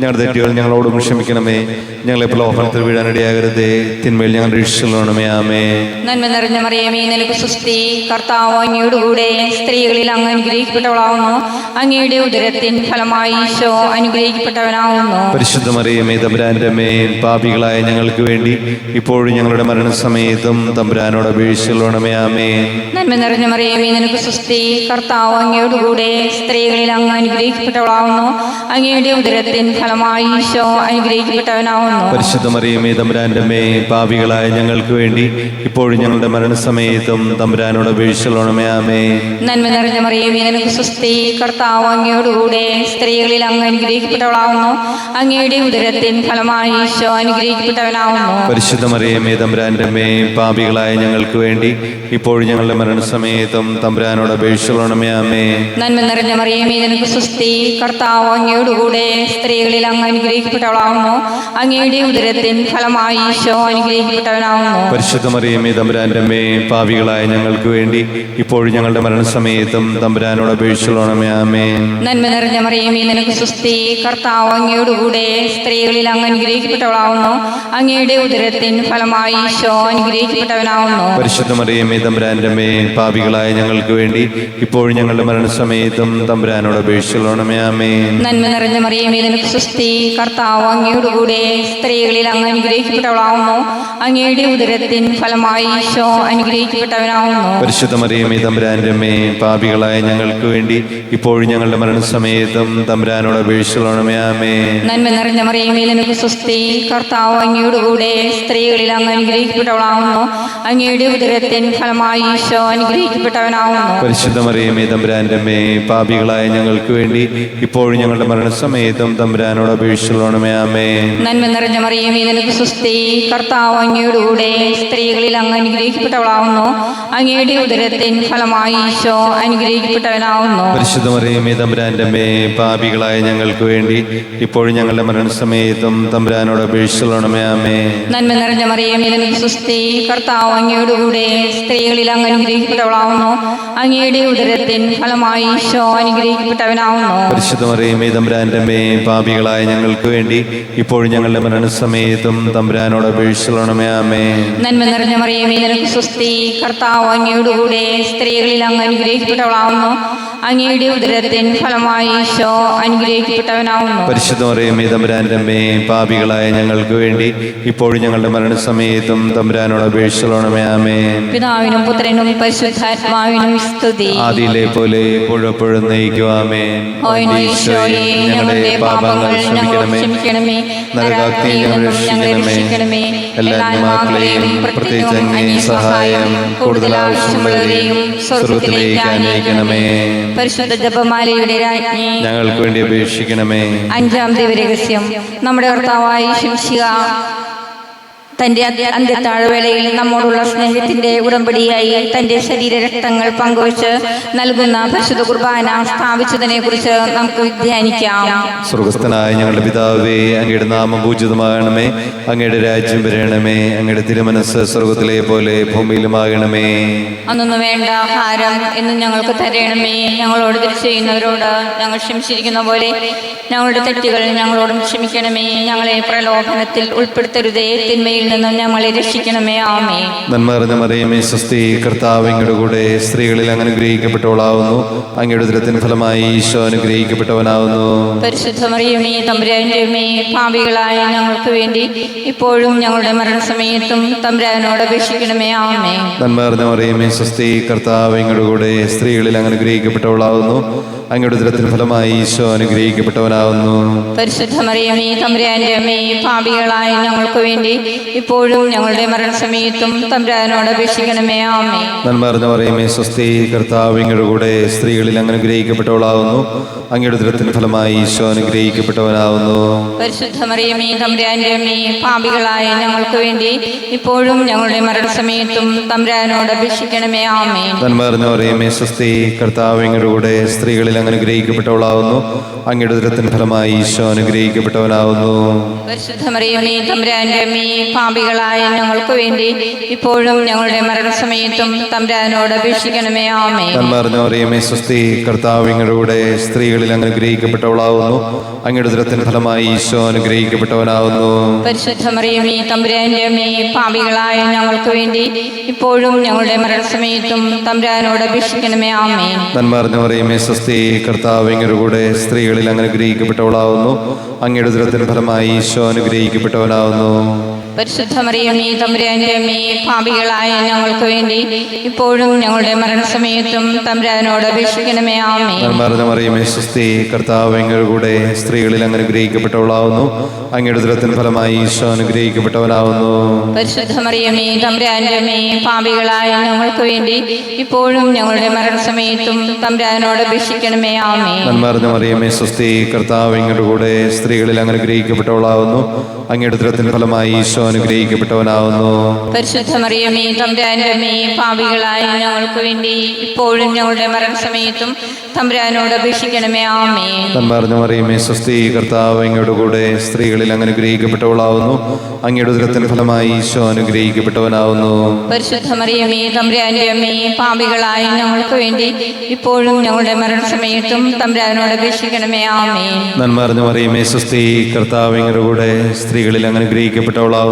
ഞങ്ങളുടെ തെറ്റുകൾ ഞങ്ങളോടും ക്ഷമിക്കണമേ. ഞങ്ങളെ പ്രലോഭനത്തിൽ വീഴാനിടയാകരുതേ, തിന്മയിൽ ഞങ്ങൾ രക്ഷിക്കണമേ. ആമേൻ. നന്മ നിറഞ്ഞ മറിയമേ, നിനക്ക് സ്തുതി. കർത്താവ് അങ്ങയോടുകൂടെ സ്ത്രീകളിൽ അങ്ങ് അനുഗ്രഹിക്കപ്പെട്ടവളാവുന്നു, അങ്ങയുടെ ഉദരത്തിൻ ഫലമായി ഈശോ അനുഗ്രഹിക്കപ്പെട്ടവനാവുന്നു. പരിശുദ്ധ മറിയമേ, തമ്പുരാന്റെ അമ്മേ, പാപികളായ ഞങ്ങൾക്ക് വേണ്ടി ഇപ്പോഴും ഞങ്ങളുടെ മരണസമയത്തും തമ്പുരാനോട് അപേക്ഷിക്കണമേ. ആമേൻ. നന്മ നിറഞ്ഞ മറിയമേ, നിനക്ക് സ്തുതി. കർത്താവ് അങ്ങയോടുകൂടെ സ്ത്രീകളിൽ അങ്ങ് അനുഗ്രഹിക്കപ്പെട്ടവളാവുന്നു, അങ്ങയുടെ ഉദരത്തിൻ ഫലമായി ഈശോ അനുഗ്രഹിക്കപ്പെട്ടവനാവുന്നു. പരിശുദ്ധ മറിയമേ, തമ്പുരാന്റെ അമ്മേ, പാപികളായ ഞങ്ങൾക്ക് വേണ്ടി ഇപ്പോഴും ഞങ്ങളുടെ മരണസമയത്തും തമ്പുരാനോട് അപേക്ഷിക്കണമേ. ആമേൻ. നന്മ നിറഞ്ഞ മറിയമേ, നിനക്ക് സ്തുതി. കർത്താവ് അങ്ങയോടുകൂടെ സ്ത്രീകളിൽ അങ്ങ് അനുഗ്രഹിക്കപ്പെട്ടവളാവുന്നു, അങ്ങയുടെ ഉദരത്തിൻ ഫലമായി ഈശോ അനുഗ്രഹിക്കപ്പെട്ടവനാവുന്നു. പരിശുദ്ധ മറിയമേ, തമ്പുരാന്റെ അമ്മേ, പാപികളായ ഞങ്ങൾക്ക് വേണ്ടി ഇപ്പോഴും ഞങ്ങളുടെ മരണസമയത്തും തമ്പുരാനോട് അപേക്ഷിക്കണമേ. ആമേൻ. നന്മ നിറഞ്ഞ മറിയമേ, നിനക്ക് സ്തുതി. കർത്താവ് അങ്ങയോടുകൂടെ സ്ത്രീകളിൽ അങ്ങ് അനുഗ്രഹിക്കപ്പെട്ടവളാവുന്നു, അങ്ങയുടെ ഉദരത്തിൻ ഫലമായി ഈശോ അനുഗ്രഹിക്കപ്പെട്ടവനാവുന്നു. പരിശുദ്ധ മറിയമേ, തമ്പുരാന്റെ അമ്മേ, പാപികളായ ഞങ്ങൾക്ക് വേണ്ടി ഇപ്പോഴും ഞങ്ങളുടെ മരണസമയത്തും തമ്പുരാനോട് അപേക്ഷിക്കണമേ. ആമേൻ. നന്മ നിറഞ്ഞ മറിയമേ, നിനക്ക് സ്തുതി. കർത്താവ് അങ്ങയോടുകൂടെ സ്ത്രീകളിൽ അങ്ങ് അനുഗ്രഹിക്കപ്പെട്ടവളാവുന്നു, അങ്ങയുടെ ഉദരത്തിൻ ഫലമായി ഈശോ അനുഗ്രഹിക്കപ്പെട്ടവനാവുന്നു. പരിശുദ്ധ മറിയമേ, തമ്പുരാന്റെ അമ്മേ, പാപികളായ ഞങ്ങൾക്ക് വേണ്ടി ഇപ്പോഴും ഞങ്ങളുടെ മരണസമയത്തും തമ്പുരാനോട് അപേക്ഷിക്കണമേ. ആമേൻ. നന്മ നിറഞ്ഞ മറിയമേ, നിനക്ക് സ്തുതി. കർത്താവ് അങ്ങയോടുകൂടെ സ്ത്രീകളിൽ അങ്ങ് അനുഗ്രഹിക്കപ്പെട്ടവളാവുന്നു, അങ്ങയുടെ ഉദരത്തിൻ ഫലമായി ഈശോ അനുഗ്രഹിക്കപ്പെട്ടവനാവുന്നു. പരിശുദ്ധ മറിയമേ, തമ്പുരാന്റെ അമ്മേ, പാപികളായ ഞങ്ങൾക്ക് വേണ്ടി ഇപ്പോഴും ഞങ്ങളുടെ മരണസമയത്തും തമ്പുരാനോട് അപേക്ഷിക്കണമേ. ആമേൻ. നന്മ നിറഞ്ഞ മറിയമേ, നിനക്ക് സ്തുതി. കർത്താവ് അങ്ങയോടുകൂടെ സ്ത്രീകളിൽ അങ്ങ് അനുഗ്രഹിക്കപ്പെട്ടവളാവുന്നു, അങ്ങയുടെ ഉദരത്തിൻ ഫലമായി ഈശോ അനുഗ്രഹിക്കപ്പെട്ടവനാവുന്നു. പരിശുദ്ധ മറിയമേ, തമ്പുരാന്റെ അമ്മേ, പാപികളായ ഞങ്ങൾക്ക് വേണ്ടി ഇപ്പോഴും ഞങ്ങളുടെ മരണസമയത്തും തമ്പുരാനോട് അപേക്ഷിക്കണമേ. ആമേൻ. നന്മ നിറഞ്ഞ മറിയമേ, നിനക്ക് സ്തുതി. കർത്താവ് അങ്ങയോടുകൂടെ സ്ത്രീകളിൽ അങ്ങ് അനുഗ്രഹിക്കപ്പെട്ടവളാവുന്നു, അങ്ങയുടെ ഉദരത്തിൻ ഫലമായി ഈശോ അനുഗ്രഹിക്കപ്പെട്ടവനാവുന്നു. പരിശുദ്ധ മറിയമേ, തമ്പുരാന്റെ അമ്മേ, പാപികളായ ഞങ്ങൾക്ക് വേണ്ടി ഇപ്പോഴും ഞങ്ങളുടെ മരണസമയത്തും തമ്പുരാനോട് അപേക്ഷിക്കണമേ. ആമേൻ. നന്മ നിറഞ്ഞ മറിയമേ, നിനക്ക് സ്തുതി. കർത്താവ് അങ്ങയോടുകൂടെ സ്ത്രീകളിൽ അങ്ങ് അനുഗ്രഹിക്കപ്പെട്ടവളാവുന്നു, അങ്ങയുടെ ഉദരത്തിൻ ഫലമായി ഈശോ അനുഗ്രഹിക്കപ്പെട്ടവനാവുന്നു. പരിശുദ്ധ മറിയമേ, തമ്പുരാന്റെ അമ്മേ, പാപികളായ ഞങ്ങൾക്ക് വേണ്ടി ഇപ്പോഴും ഞങ്ങളുടെ മരണസമയത്തും തമ്പുരാനോട് അപേക്ഷിക്കണമേ. ആമേൻ. നന്മ നിറഞ്ഞ മറിയമേ, നിനക്ക് സ്തുതി. കർത്താവ് അങ്ങയോടുകൂടെ സ്ത്രീകളിൽ അങ്ങ് അനുഗ്രഹിക്കപ്പെട്ടവളാവുന്നു, അങ്ങയുടെ ഉദരത്തിൻ ഫലമായി ഈശോ അനുഗ്രഹിക്കപ്പെട്ടവനാവുന്നു. പരിശുദ്ധ മറിയമേ, തമ്പുരാന്റെ അമ്മേ, പാപികളായ ഞങ്ങൾക്ക് വേണ്ടി ഇപ്പോഴും ഞങ്ങളുടെ മരണസമയത്തും തമ്പുരാനോട് അപേക്ഷിക്കണമേ. ആമേൻ. പിതാവിനും പുത്രനും പരിശുദ്ധാത്മാവിനും സ്തുതി. ആദിയിലെ പോലെ എപ്പോഴും നയിക്കും. ആമേൻ. ഈശോയെ, ഞങ്ങളുടെ പാപങ്ങൾ ഞങ്ങളോട് ക്ഷമിക്കണമേ, നരകാഗ്നിയിൽ നിന്നും ഞങ്ങളെ രക്ഷിക്കണമേ, എല്ലാ ആത്മാക്കളെയും പ്രത്യേകിച്ച് അങ്ങേ സഹായം കൂടുതൽ ആവശ്യമുള്ളവരെയും സ്വർഗ്ഗത്തിലേക്ക് അനയിക്കണമേ. പരിശുദ്ധ ജപമാലയുടെ രാജ്ഞി, ഞങ്ങൾക്ക് വേണ്ടി അപേക്ഷിക്കണമേ. അഞ്ചാം ദിവ്യരഹസ്യം നമ്മുടെ കർത്താവായ ശംശിക തന്റെ അന്ത്യത്താഴ്വേളയിൽ നമ്മോടുള്ള സ്നേഹത്തിന്റെ ഉടമ്പടിയായി തന്റെ ശരീരരക്തങ്ങൾ പങ്കുവച്ച് നൽകുന്ന പരിശുദ്ധ കുർബാന സ്ഥാപിച്ചതിനെ കുറിച്ച് നമുക്ക് ധ്യാനിക്കാം. സ്വർഗസ്ഥനായ ഞങ്ങളുടെ പിതാവേ, അങ്ങയുടെ നാമം പൂജിതമാകണമേ, അങ്ങയുടെ രാജ്യം വരണമേ, അങ്ങയുടെ തിരുമനസ് സ്വർഗത്തിലെ പോലെ ഭൂമിയിലുമാകണമേ. അന്നൊന്നു വേണ്ട ആഹാരം എന്നും ഞങ്ങൾക്ക് തരണമേ, ഞങ്ങളോട് തെറ്റ് ചെയ്യുന്നവരോട് ഞങ്ങൾ ക്ഷമിച്ചിരിക്കുന്ന പോലെ ഞങ്ങളുടെ തെറ്റുകൾ ഞങ്ങളോടും ക്ഷമിക്കണമേ, ഞങ്ങളെ പ്രലോഭനത്തിൽ ഉൾപ്പെടുത്തരുതേ, തിന്മയിൽ നിന്നും ഞങ്ങളെ രക്ഷിക്കണമേ. ആമേൻ. നന്മ നിറഞ്ഞ മറിയമേ, സ്വസ്തി. കർത്താവ് അങ്ങയുടെ കൂടെ സ്ത്രീകളിൽ അങ്ങ് അനുഗ്രഹിക്കപ്പെട്ടവളാവുന്നു, അങ്ങയുടെ ഉദരത്തിൻ ഫലമായി ഈശോ അനുഗ്രഹിക്കപ്പെട്ടവനാവുന്നു. പരിശുദ്ധ മറിയമേ, തമ്പുരാന്റെ അമ്മേ, പാപികളായ ഞങ്ങൾക്ക് വേണ്ടി ഇപ്പോഴും ഞങ്ങളുടെ മരണസമയത്തും തമ്പുരാനോട് അപേക്ഷിക്കണമേ. ആമേൻ. നന്മ നിറഞ്ഞ മറിയമേ, സ്വസ്തി. കർത്താവ് അങ്ങയുടെ കൂടെ സ്ത്രീകളിൽ അങ്ങ് അനുഗ്രഹിക്കപ്പെട്ടവളാവുന്നു, അങ്ങയുടെ ഉദരത്തിൻ ഫലമായി ഈശോ അനുഗ്രഹിക്കപ്പെട്ടവനാവുന്നു. പരിശുദ്ധ മറിയമേ, തമ്പുരാന്റെ അമ്മേ, പാപികളായ ഞങ്ങൾക്ക് വേണ്ടി ഇപ്പോഴും ഞങ്ങളുടെ മരണസമയത്തും തമ്പുരാനോട് അപേക്ഷിക്കണമേ. ആമേൻ. നന്മ നിറഞ്ഞ മറിയമേ, സ്വസ്തി. കർത്താവ് അങ്ങയുടെ കൂടെ സ്ത്രീകളിൽ അങ്ങ് അനുഗ്രഹിക്കപ്പെട്ടവളാവുന്നു. അങ്ങയുടെ ഉദരത്തിൻ ഫലമായി ഈശോ അനുഗ്രഹിക്കപ്പെട്ടവനാവുന്നു. പരിശുദ്ധ മറിയമേ, തമ്പുരാന്റെ അമ്മേ, പാപികളായ ഞങ്ങൾക്ക് വേണ്ടി ഇപ്പോഴും ഞങ്ങളുടെ മരണസമയത്തും തമ്പുരാനോട് അപേക്ഷിക്കണമേ. ആമേൻ. നന്മ നിറഞ്ഞ മറിയമേ, സ്വസ്തി. കർത്താവ് അങ്ങയുടെ കൂടെ സ്ത്രീകളിൽ അങ്ങ് അനുഗ്രഹിക്കപ്പെട്ടവളാവുന്നു. അങ്ങയുടെ ഉദരത്തിൻ ഫലമായി ഈശോ അനുഗ്രഹിക്കപ്പെട്ടവനാവുന്നു. പരിശുദ്ധ മറിയമേ, തമ്പുരാന്റെ അമ്മേ, പാപികളായ ഞങ്ങൾക്ക് വേണ്ടി ഇപ്പോഴും ഞങ്ങളുടെ മരണസമയത്തും തമ്പുരാനോട് അപേക്ഷിക്കണമേ. ആമേൻ. നന്മ നിറഞ്ഞ മറിയമേ, സ്വസ്തി. കർത്താവ് അങ്ങയുടെ കൂടെ സ്ത്രീകളിൽ അങ്ങ് അനുഗ്രഹിക്കപ്പെട്ടവളാവുന്നു. അങ്ങയുടെ ഉദരത്തിൻ ഫലമായി ഈശോ അനുഗ്രഹിക്കപ്പെട്ടവനാവുന്നു. പരിശുദ്ധ മറിയമേ, തമ്പുരാന്റെ അമ്മേ, പാപികളായ ഞങ്ങൾക്ക് വേണ്ടി ഇപ്പോഴും ഞങ്ങളുടെ മരണസമയത്തും തമ്പുരാനോട് അപേക്ഷിക്കണമേ. ആമേൻ. നന്മ നിറഞ്ഞ മറിയമേ, സ്വസ്തി. കർത്താവ് അങ്ങയുടെ കൂടെ സ്ത്രീകളിൽ അങ്ങ് അനുഗ്രഹിക്കപ്പെട്ടവളാവുന്നു. അങ്ങയുടെ ഉദരത്തിൻ ഫലമായി ഈശോ അനുഗ്രഹിക്കപ്പെട്ടവനാവുന്നു. പരിശുദ്ധ മറിയമേ, തമ്പുരാന്റെ അമ്മേ, പാപികളായ ഞങ്ങൾക്ക് വേണ്ടി ഇപ്പോഴും ഞങ്ങളുടെ മരണസമയത്തും തമ്പുരാനോട് അപേക്ഷിക്കണമേ. ആമേൻ. നന്മ നിറഞ്ഞ മറിയമേ, സ്വസ്തി. കർത്താവ് അങ്ങയുടെ കൂടെ സ്ത്രീകളിൽ അങ്ങ് അനുഗ്രഹിക്കപ്പെട്ടവളാവുന്നു. അങ്ങയുടെ ഉദരത്തിൻ ഫലമായി ഈശോ അനുഗ്രഹിക്കപ്പെട്ടവനാവുന്നു. പരിശുദ്ധ മറിയമേ, തമ്പുരാന്റെ അമ്മേ, പാപികളായ ഞങ്ങൾക്ക് വേണ്ടി ഇപ്പോഴും ഞങ്ങളുടെ മരണസമയത്തും തമ്പുരാനോട് അപേക്ഷിക്കണമേ. ആമേൻ. നന്മ നിറഞ്ഞ മറിയമേ, സ്വസ്തി. കർത്താവ് അങ്ങയുടെ കൂടെ സ്ത്രീകളിൽ അങ്ങ് അനുഗ്രഹിക്കപ്പെട്ടവളാവുന്നു. അങ്ങയുടെ ഉദരത്തിൻ ഫലമായി ഈശോ അനുഗ്രഹിക്കപ്പെട്ടവനാവുന്നു. പരിശുദ്ധ മറിയമേ, തമ്പുരാന്റെ അമ്മേ, പാപികളായ ഞങ്ങൾക്ക് വേണ്ടി ഇപ്പോഴും ഞങ്ങളുടെ മരണസമയത്തും തമ്പുരാനോട് അപേക്ഷിക്കണമേ. ആമേൻ. നന്മ നിറഞ്ഞ മറിയമേ, സ്വസ്തി. കർത്താവ് അങ്ങയുടെ കൂടെ സ്ത്രീകളിൽ അങ്ങ് അനുഗ്രഹിക്കപ്പെട്ടവളാവുന്നു. അങ്ങയുടെ ഉദരത്തിൻ ഫലമായി ഈശോ അനുഗ്രഹിക്കപ്പെട്ടവനാവുന്നു. പരിശുദ്ധ മറിയമേ, തമ്പുരാന്റെ അമ്മേ, പാപികളായ ഞങ്ങൾക്ക് വേണ്ടി ഇപ്പോഴും ഞങ്ങളുടെ മരണസമയത്തും തമ്പുരാനോട് അപേക്ഷിക്കണമേ. ആമേൻ. നന്മ നിറഞ്ഞ മറിയമേ, സ്വസ്തി. കർത്താവ് അങ്ങയുടെ കൂടെ സ്ത്രീകളിൽ അങ്ങ് അനുഗ്രഹിക്കപ്പെട്ടവളാവുന്നു.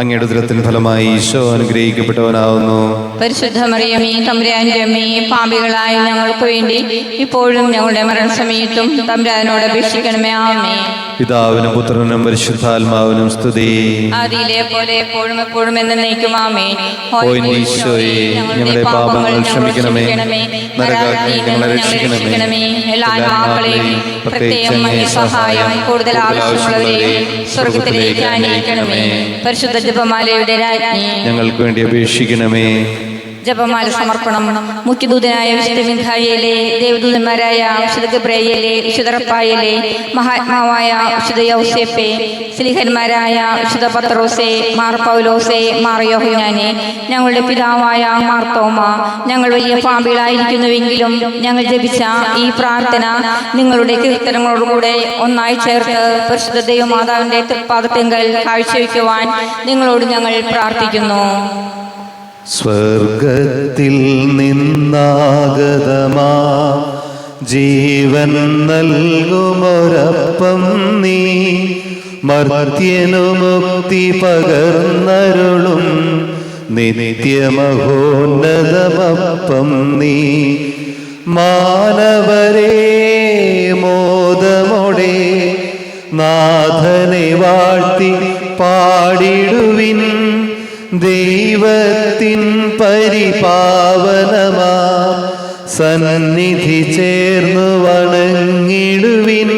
അങ്ങയുടെ ഉദരത്തിൻ ഫലമായി ഈശോ അനുഗ്രഹിക്കപ്പെട്ടവനാവുന്നു. പരിശുദ്ധ മറിയമേ, തമ്പുരാന്റെ അമ്മേ, പാപികളായ ഞങ്ങൾക്ക് വേണ്ടി ഇപ്പോഴും ഞങ്ങളുടെ മരണസമയത്തും തമ്പുരാനോട് അപേക്ഷിക്കണമേ. ആമേൻ. പിതാവിനും പുത്രനും പരിശുദ്ധാത്മാവിനും സ്തുതി. ആദിയിലെ പോലെ എപ്പോഴും എപ്പോഴും എന്നേക്കും. ആമേൻ. ഓ ഈശോയെ, ഞങ്ങളുടെ പാപങ്ങൾ ക്ഷമിക്കണമേ. നരകാഗ്നിയിൽ ഞങ്ങളെ രക്ഷിക്കണമേ. എല്ലാ ആത്മാക്കളെയും പ്രത്യേകം അങ്ങേ സഹായം കൂടുതൽ ആവശ്യമുള്ളവരെയും സ്വർഗത്തിലേക്ക് ആനയിക്കണമേ. പരിശുദ്ധ ജപമാലയുടെ രാജ്ഞി, ഞങ്ങൾക്ക് വേണ്ടി അപേക്ഷിക്കണമേ. ജപമാല സമർപ്പണം. മുഖ്യദൂതനായ വിശുദ്ധ മിഖായേലേ, ദേവദൂതന്മാരായ വിശുദ്ധ ഗബ്രിയേലേ, വിശുദ്ധ റഫായേലേ, മഹാത്മാവായ വിശുദ്ധ യൗസേപ്പേ, സ്ലീഹന്മാരായ വിശുദ്ധ പത്രോസേ, മാർ പൗലോസേ, മാർ യോഹന്നാനേ, ഞങ്ങളുടെ പിതാവായ മാർ തോമ, ഞങ്ങൾ വലിയ പാപികളായിരിക്കുന്നുവെങ്കിലും ഞങ്ങൾ ജപിച്ച ഈ പ്രാർത്ഥന നിങ്ങളുടെ കീർത്തനങ്ങളോടുകൂടെ ഒന്നായി ചേർത്ത് പരിശുദ്ധ ദൈവമാതാവിന്റെ തൃപ്പാദത്തെങ്കൽ കാഴ്ചവെക്കുവാൻ നിങ്ങളോട് ഞങ്ങൾ പ്രാർത്ഥിക്കുന്നു. സ്വർഗത്തിൽ നിന്നാഗതമാ ജീവൻ നൽകുമൊരപ്പം നീ, മർത്യനു മുക്തി പകർന്നരുളും നിത്യമഹോന്നതമപ്പം നീ. മാനവരേ മോദമോടെ നാഥനെ വാഴ്ത്തി പാടിടുവിൻ. ദൈവത്തിൻ പരിപാവനമാ സന്നിധി ചേർന്നു വണങ്ങിടുവിൻ.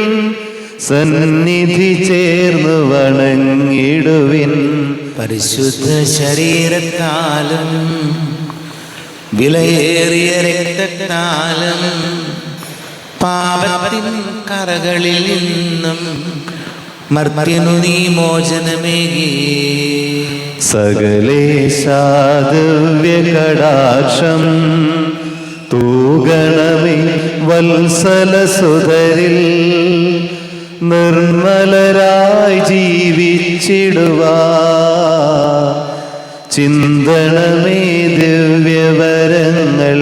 സന്നിധി ചേർന്നു വണങ്ങിടുവിൻ. പരിശുദ്ധ ശരീരത്താലും വിലയേറിയ രക്തത്താലും പാപത്തിൻ കറകളിൽ നിന്നും മർത്യനു നീ മോചനമേകി. സകലേശാദിവ്യ കടാക്ഷം തൂഗണമേ വത്സലസുതരിൽ. നിർമ്മലരായി ജീവിച്ചിടുവാ ചിന്തണമേ ദിവ്യവരങ്ങൾ.